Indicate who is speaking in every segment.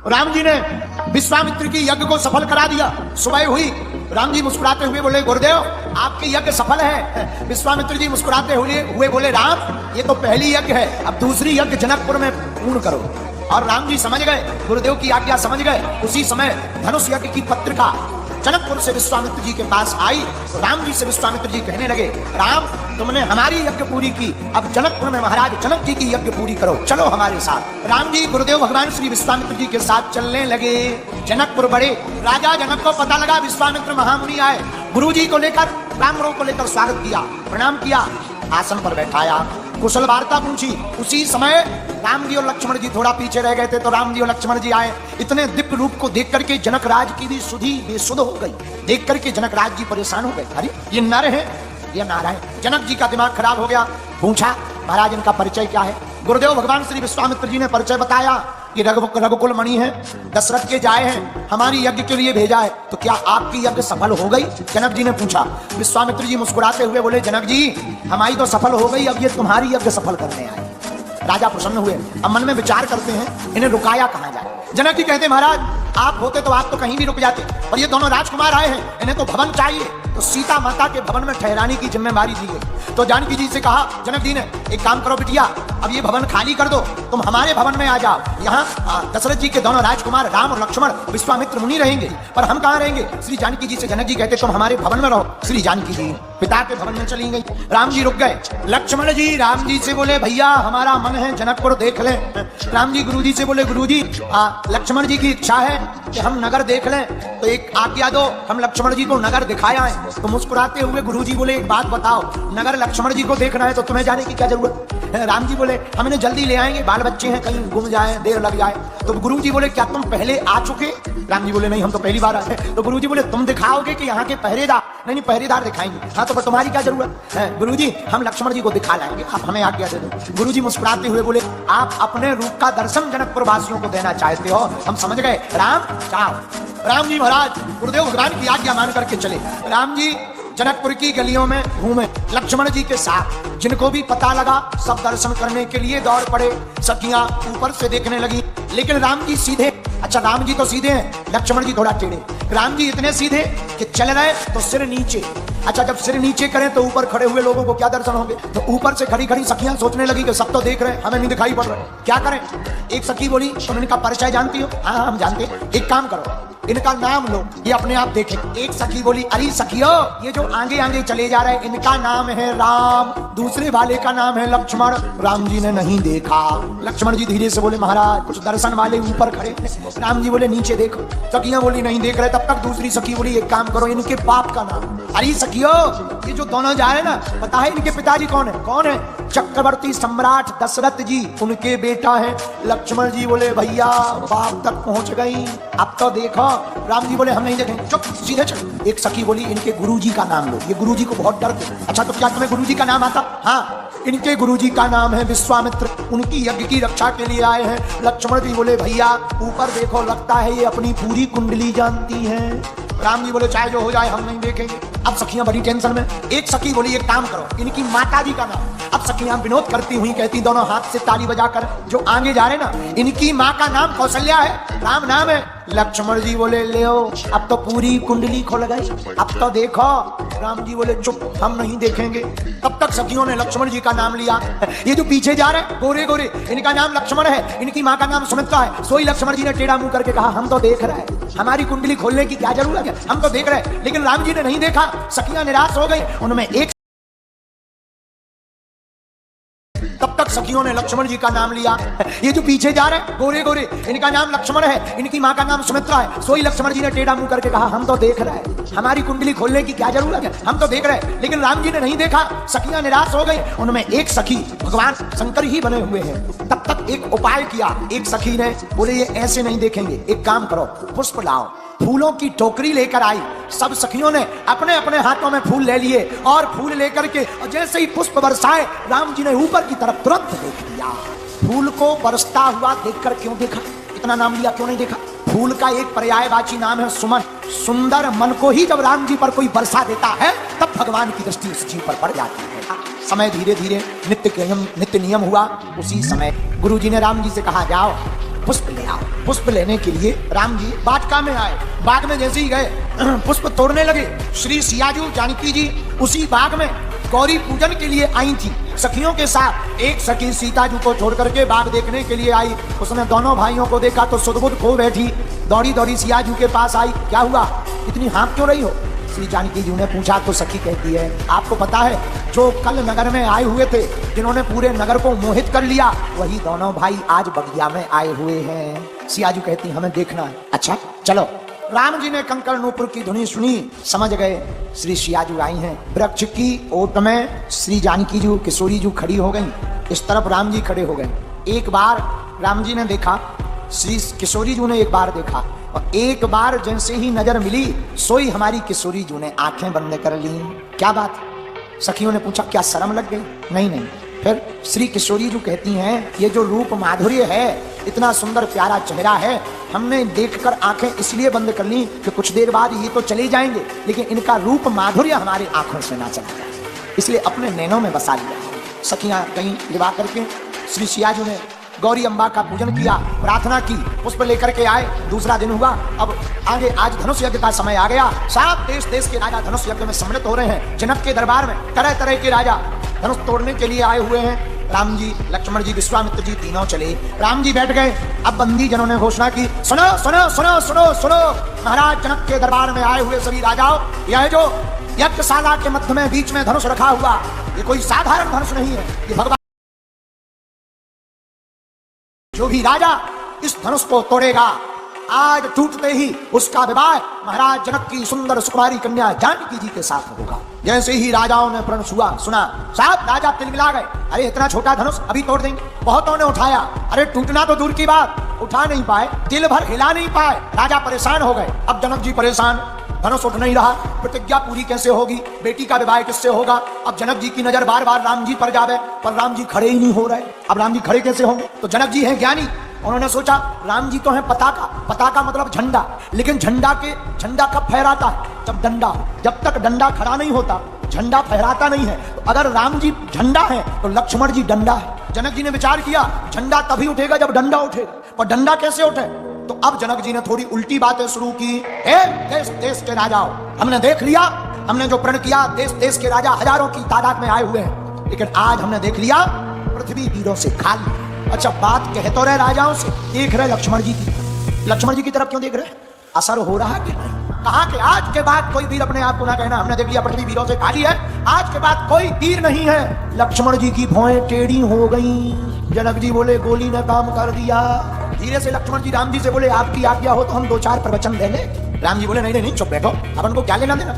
Speaker 1: राम जी ने विश्वामित्र की यज्ञ को सफल करा दिया। सुबह हुई, राम जी मुस्कुराते हुए बोले गुरुदेव आपकी यज्ञ सफल है। विश्वामित्र जी मुस्कुराते हुए बोले राम ये तो पहली यज्ञ है, अब दूसरी यज्ञ जनकपुर में पूर्ण करो। और राम जी समझ गए, गुरुदेव की आज्ञा समझ गए। उसी समय धनुष यज्ञ की पत्रिका जनकपुर से विश्वामित्र जी के पास आई। राम जी से विश्वामित्र जी कहने लगे राम तुमने हमारी यज्ञ पूरी की, अब जनकपुर में महाराज जनक जी की यज्ञ पूरी करो, चलो हमारे साथ। राम जी गुरुदेव भगवान श्री विश्वामित्र जी के साथ चलने लगे। जनकपुर बड़े राजा जनक को पता लगा विश्वामित्र महामुनि आए। गुरु जी को लेकर ब्राह्मणों को लेकर स्वागत किया, प्रणाम किया, आसन पर बैठाया, कुशल वार्ता पूछी। उसी समय राम जी और लक्ष्मण जी थोड़ा पीछे रह गए थे, तो राम जी और लक्ष्मण जी आए। इतने दिव्य रूप को देख करके जनक राज की भी सुधि बेसुध हो गई। देख करके जनक राज जी परेशान हो गए, अरे ये नर है ये नारायण। जनक जी का दिमाग खराब हो गया। पूछा महाराज इनका परिचय क्या है? गुरुदेव भगवान श्री विश्वामित्र जी ने परिचय बताया कि रघुकुल मणि है, दशरथ के जाए हैं, हमारी यज्ञ के लिए भेजा है, तो क्या आपकी यज्ञ सफल हो गई? जनक जी ने पूछा। विश्वामित्र जी मुस्कुराते हुए बोले जनक जी हमारी तो सफल हो गई, अब ये तुम्हारी यज्ञ सफल करने आए। राजा प्रसन्न हुए। अब मन में विचार करते हैं इन्हें रुकाया कहां जाए। जनक जी कहते महाराज आप होते तो आप तो कहीं भी रुक जाते, पर ये दोनों राजकुमार आए हैं, इन्हें तो भवन चाहिए, तो सीता माता के भवन में ठहराने की जिम्मेदारी दी गई। तो जानकी जी से कहा जनक जी ने एक काम करो बिटिया, अब ये भवन खाली कर दो, तुम हमारे भवन में आ जाओ। यहाँ दशरथ जी के दोनों राजकुमार राम और लक्ष्मण विश्वामित्र मुनि रहेंगे, पर हम कहाँ रहेंगे? श्री जानकी जी से जनक जी कहते तुम हमारे भवन में रहो। श्री जानकी जी पिता के भवन में चली गई। राम जी रुक गए। लक्ष्मण जी राम जी से बोले भैया हमारा मन है जनकपुर देख लें। राम जी गुरु जी से बोले गुरु जी लक्ष्मण जी की इच्छा है कि हम नगर देख लें, तो एक आज्ञा दो, हम लक्ष्मण जी को नगर दिखाया है। तो मुस्कुराते हुए गुरु जी बोले एक बात बताओ, नगर लक्ष्मण जी को देखना है तो तुम्हें जाने की क्या जरूरत? राम जी बोले हम इन्हें जल्दी ले आएंगे, बाल बच्चे हैं कहीं गुम जाए देर लग जाए। तो गुरु जी बोले क्या तुम पहले आ चुके? राम जी बोले नहीं हम तो पहली बार आए। तो गुरु जी बोले तुम दिखाओगे कि यहाँ के पहरेदार? नहीं पहरेदार दिखाएंगे। हाँ तो पर तुम्हारी क्या जरूरत है? गुरु जी हम लक्ष्मण जी को दिखा लाएंगे, आप हमें आज्ञा दे दो। गुरु जी मुस्कुराते हुए बोले आप अपने रूप का दर्शन जनकपुर वासियों को देना चाहते हो, हम समझ गए, राम जाओ। राम जी महाराज गुरुदेव भगवान की आज्ञा मान करके चले। राम जी जनकपुर की गलियों में घूमे लक्ष्मण जी के साथ। जिनको भी पता लगा सब दर्शन करने के लिए दौड़ पड़े। सखियां ऊपर से देखने लगी, लेकिन राम जी सीधे, अच्छा राम जी तो सीधे हैं, लक्ष्मण जी थोड़ा टेढ़े। राम जी इतने सीधे कि चल रहे तो सिर नीचे। अच्छा जब सिर नीचे करें तो ऊपर खड़े हुए लोगों को क्या दर्शन होंगे? तो ऊपर से खड़ी खड़ी सखियां सोचने लगी कि सब तो देख रहे हैं, हमें नहीं दिखाई पड़ रहा, क्या करें? एक सखी बोली तुम इनका परिचय जानती हो? हाँ हम जानते हैं, एक काम करो इनका नाम लो, ये अपने आप देखे। एक सखी बोली अरे सखियो ये जो आगे आगे चले जा रहे हैं इनका नाम है राम, दूसरे वाले का नाम है लक्ष्मण। राम जी ने नहीं देखा। लक्ष्मण जी धीरे से बोले महाराज कुछ दर्शन वाले ऊपर खड़े। राम जी बोले नीचे देखो। सखियां बोली नहीं देख रहे। तब तक दूसरी सखी बोली एक काम करो इनके बाप का नाम। अरे सखियो ये जो दोनों जा रहे हैं ना, पता है इनके पिताजी कौन है? कौन है? चक्रवर्ती सम्राट दशरथ जी, उनके बेटा है। लक्ष्मण जी बोले भैया बाप तक पहुंच गई, अब तो देखो। राम जी बोले हम नहीं देखेंगे, चुप सीधे चल। एक सखी बोली इनके गुरुजी का नाम लो, ये गुरुजी को बहुत डर थे। अच्छा तो क्या तुम्हें गुरुजी का नाम आता? हाँ इनके गुरुजी का नाम है विश्वामित्र, उनकी यज्ञ की रक्षा के लिए आए हैं। लक्ष्मण जी बोले भैया ऊपर देखो, लगता है ये अपनी पूरी कुंडली जानती है। राम जी बोले चाहे जो हो जाए हम नहीं देखेंगे। अब सखियां बड़ी टेंशन में। एक सखी बोली एक काम करो इनकी माता जी का नाम। अब सखियां विनोद करती हुई कहती दोनों हाथ से ताली बजाकर, जो आगे जा रहे ना इनकी माँ का नाम कौशल्या है, राम नाम है। लक्ष्मण जी बोले ले अब तो पूरी कुंडली खुल गई, अब तो देखो। राम जी बोले चुप हम नहीं देखेंगे। तब तक सखियों ने लक्ष्मण जी का नाम लिया। ये जो पीछे जा रहे हैं गोरे गोरे इनका नाम लक्ष्मण है, इनकी माँ का नाम सुमित्रा है। सोई लक्ष्मण जी ने टेढ़ा मुंह करके कहा हम तो देख रहे हैं, हमारी कुंडली खोलने की क्या जरूरत है, हम तो देख रहे हैं। लेकिन राम जी ने नहीं देखा। सखियां निराश हो गई। उनमें एक तब तक सखियों ने लक्ष्मण जी का नाम लिया। ये जो पीछे जा रहे हैं गोरे गोरे इनका नाम लक्ष्मण है, इनकी माँ का नाम सुमित्रा है। सोई लक्ष्मण जी ने टेढ़ा मुंह करके कहा हम तो देख रहे हैं, हमारी कुंडली खोलने की क्या जरूरत है, हम तो देख रहे हैं। लेकिन राम जी ने नहीं देखा। सखियां निराश हो गई। उनमें एक सखी भगवान शंकर ही बने हुए हैं। तब तक एक उपाय किया। एक सखी ने बोले ये ऐसे नहीं देखेंगे, एक काम करो पुष्प लाओ। फूलों की टोकरी लेकर आई। सब सखियों ने अपने अपने हाथों में फूल ले लिए और फूल लेकर के जैसे ही पुष्प बरसाए राम जी ने ऊपर की तरफ तुरंत देख लिया। फूल को बरसता हुआ देखकर क्यों देखा? इतना नाम लिया क्यों नहीं देखा? फूल का एक पर्यायवाची नाम है सुमन। सुंदर मन को ही जब राम जी पर कोई बरसा देता है तब भगवान की दृष्टि उस जीव पर पड़ जाती है। समय धीरे धीरे नित्य नियम हुआ। उसी समय गुरु जी ने राम जी से कहा जाओ पुष्प ले आओ। पुष्प लेने के लिए राम जी वाटिका में आए। बाग में जैसे ही गए पुष्प तोड़ने लगे। श्री सियाजू जानकी जी उसी बाग में गौरी पूजन के लिए आई थी सखियों के साथ। एक सखी सीता जी को छोड़ करके बाग देखने के लिए आई। उसने दोनों भाइयों को देखा तो सुध-बुध खो बैठी। दौड़ी दौड़ी सियाजू के पास आई। क्या हुआ, इतनी हाँफ क्यों रही हो? श्री जानकी जी ने पूछा तो सखी कहती है, आपको पता है जो कल नगर में आए हुए थे, जिन्होंने पूरे नगर को मोहित कर लिया, वही दोनों भाई आज बगिया में आए हुए हैं। सियाजू कहती हमें देखना है। अच्छा चलो। राम जी ने कंकड़ नूपुर की धुनी सुनी, समझ गए श्री सियाजू आई हैं। वृक्ष की ओट में श्री जानकी जी किशोरी जी खड़ी हो गई। इस तरफ राम जी खड़े हो गए। एक बार राम जी ने देखा, श्री किशोरी जी ने एक बार देखा, और एक बार जैसे ही नजर मिली सोई हमारी किशोरी जी ने आंखें बंद कर ली। क्या बात? सखियों ने पूछा क्या शर्म लग गई? नहीं नहीं। फिर श्री किशोरी जी कहती हैं ये जो रूप माधुर्य है, इतना सुंदर प्यारा चेहरा है, हमने देखकर आंखें इसलिए बंद कर ली कि कुछ देर बाद ये तो चले जाएंगे, लेकिन इनका रूप माधुर्य हमारी आंखों से ना चला जाए, इसलिए अपने नैनों में बसा लिया। सखियां कहीं लिवा करके श्री सियाजू ने गौरी अम्बा का पूजन किया, प्रार्थना की, पुष्प लेकर के आए। दूसरा दिन हुआ। अब आगे आज धनुष यज्ञ का समय आ गया। सात देश देश के राजा धनुष यज्ञ में सम्मिलित हो रहे हैं। जनक के दरबार में तरह तरह के राजा धनुष तोड़ने के लिए आए हुए हैं। राम जी, लक्ष्मण जी, विश्वामित्र जी तीनों चले। राम जी बैठ गए। अब बंदी जनों ने घोषणा की, सुनो सुनो सुनो सुनो सुनो, महाराज जनक के दरबार में आए हुए सभी राजाओं, यह जो यज्ञशाला के मध्य में बीच में धनुष रखा हुआ, ये कोई साधारण धनुष नहीं है, ये भगवान जो भी राजा इस धनुष को तोड़ेगा, आज टूटते ही उसका विवाह महाराज जनक की सुंदर सुकुमारी कन्या जानकी जी के साथ होगा। जैसे ही राजाओं ने प्रण हुआ सुना, साहब राजा तिलमिला गए। अरे इतना छोटा धनुष अभी तोड़ देंगे? बहुतों ने उठाया, अरे टूटना तो दूर की बात, उठा नहीं पाए, दिल भर हिला नहीं पाए। राजा परेशान हो गए। अब जनक जी परेशान, धनुष उठ नहीं रहा, प्रतिज्ञा पूरी कैसे होगी, बेटी का विवाह किससे होगा? अब जनक जी की नजर बार बार राम जी पर जावे, पर राम जी खड़े ही नहीं हो रहे। अब राम जी खड़े कैसे होंगे? तो जनक जी हैं ज्ञानी, उन्होंने सोचा राम जी तो है पताका, पताका मतलब झंडा, लेकिन झंडा कब फहराता है? जब डंडा हो। जब तक डंडा खड़ा नहीं होता झंडा फहराता नहीं है। तो अगर राम जी झंडा है तो लक्ष्मण जी डंडा है। जनक जी ने विचार किया झंडा तभी उठेगा जब डंडा उठेगा, पर डंडा कैसे उठे? तो अब जनक जी ने थोड़ी उल्टी बातें शुरू की। देश देश के राजाओं, हमने देख लिया, हमने जो प्रण किया, देश देश के राजा हजारों की तादाद में आए हुए हैं, लेकिन आज हमने देख लिया पृथ्वी वीरों से खाली। अच्छा बात कह तो रहे राजाओं से, देख रहे लक्ष्मण जी की। लक्ष्मण जी की तरफ क्यों देख रहे? असर हो रहा कि नहीं? कहा कि आज के बाद कोई वीर अपने आप को ना कहना हमने देख लिया पृथ्वी वीरों से खाली है, आज के बाद कोई वीर नहीं है। लक्ष्मण जी की भौएं टेढ़ी हो गई। जनक जी बोले गोली ने काम कर दिया। धीरे से लक्ष्मण जी राम जी से बोले आपकी आज्ञा हो तो हम 2-4 प्रवचन देंगे। राम जी बोले नहीं नहीं चुप बैठो, अपन को क्या लेना देना।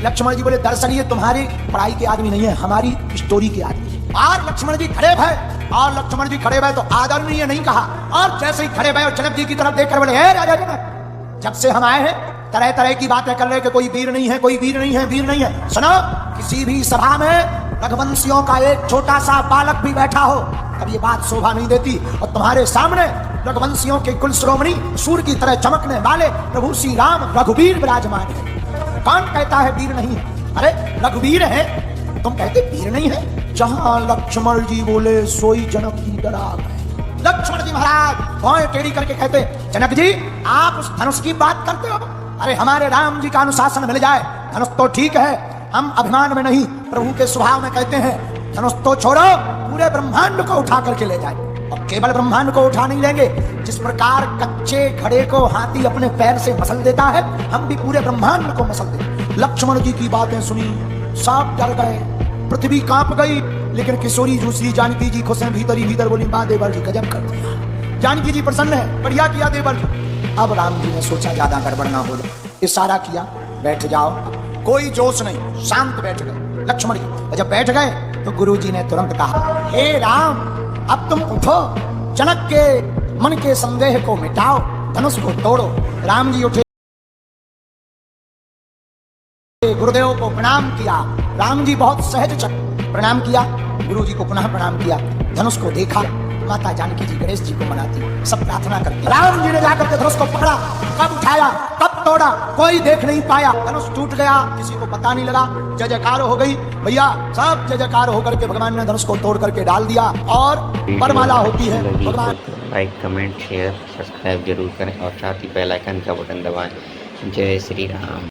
Speaker 1: लक्ष्मण जी बोले दरअसल ये तुम्हारी पढ़ाई के आदमी नहीं है, हमारी स्टोरी के आदमी। और लक्ष्मण जी खड़े भय, और लक्ष्मण जी खड़े भय तो आदरणीय नहीं कहा, और जैसे ही खड़े भय और जनक जी की तरफ देखकर बोले हे राजा जनक, जब से हम आए हैं तरह तरह की बातें कर रहे कि कोई वीर नहीं है, कोई वीर नहीं है, वीर नहीं है। सुनो, किसी भी सभा में रघुवंशियों का एक छोटा सा बालक भी बैठा हो तब ये बात शोभा नहीं देती, और तुम्हारे सामने रघुवंशियों के कुल श्रोमणी सूर्य की तरह चमकने वाले प्रभु श्री राम रघुवीर विराजमान है। कौन कहता है वीर नहीं है? अरे रघुवीर है, तुम कहते वीर नहीं है? जहां लक्ष्मण जी बोले सोई जनक जी डरा गए। लक्ष्मण जी महाराज भौएं टेढ़ी करके कहते जनक जी आप उस धनुष की बात करते हो? अरे हमारे राम जी का अनुशासन मिल जाए, धनुष तो ठीक है, हम अभिमान में नहीं प्रभु के स्वभाव में कहते हैं धनुष तो छोड़ो, पूरे ब्रह्मांड को उठा करके ले जाए। और केवल ब्रह्मांड को उठा नहीं लेंगे, जिस प्रकार कच्चे घड़े को हाथी अपने पैर से मसल देता है, हम भी पूरे ब्रह्मांड को मसल देंगे। लक्ष्मण जी की बातें सुनी, सांप डर गए, पृथ्वी कांप गई, लेकिन किशोरी दूसरी जानकी जी खुश हैं भीतर ही भीतर बोली माँ देवर जी गजब कर दिया, जानकी जी प्रसन्न है, बढ़िया किया देवर जी। अब राम जी ने सोचा ज्यादा गड़बड़ ना हो जाए, इशारा किया बैठ जाओ, कोई जोश नहीं, शांत बैठ गए लक्ष्मण जी। जब बैठ गए तो गुरु जी ने तुरंत कहा हे राम अब तुम उठो, जनक के मन के संदेह को मिटाओ, धनुष को तोड़ो। राम जी उठे, गुरुदेव को प्रणाम किया। राम जी बहुत सहज प्रणाम किया, गुरु जी को पुनः प्रणाम किया, धनुष को देखा, माता जानकी जी गणेश जी को मनाती, सब प्रार्थना करती। राम जी ने जाकर के धनुष को पकड़ा, कब उठाया कब तोड़ा कोई देख नहीं पाया, धनुष टूट गया, किसी को पता नहीं लगा, जय जयकार हो गई भैया, सब जय जयकार होकर के भगवान ने धनुष को तोड़ करके डाल दिया। और वरमाला होती है, भगवान
Speaker 2: लाइक कमेंट शेयर सब्सक्राइब जरूर करें और साथ ही बेल आइकन का बटन दबाएं। जय श्री राम।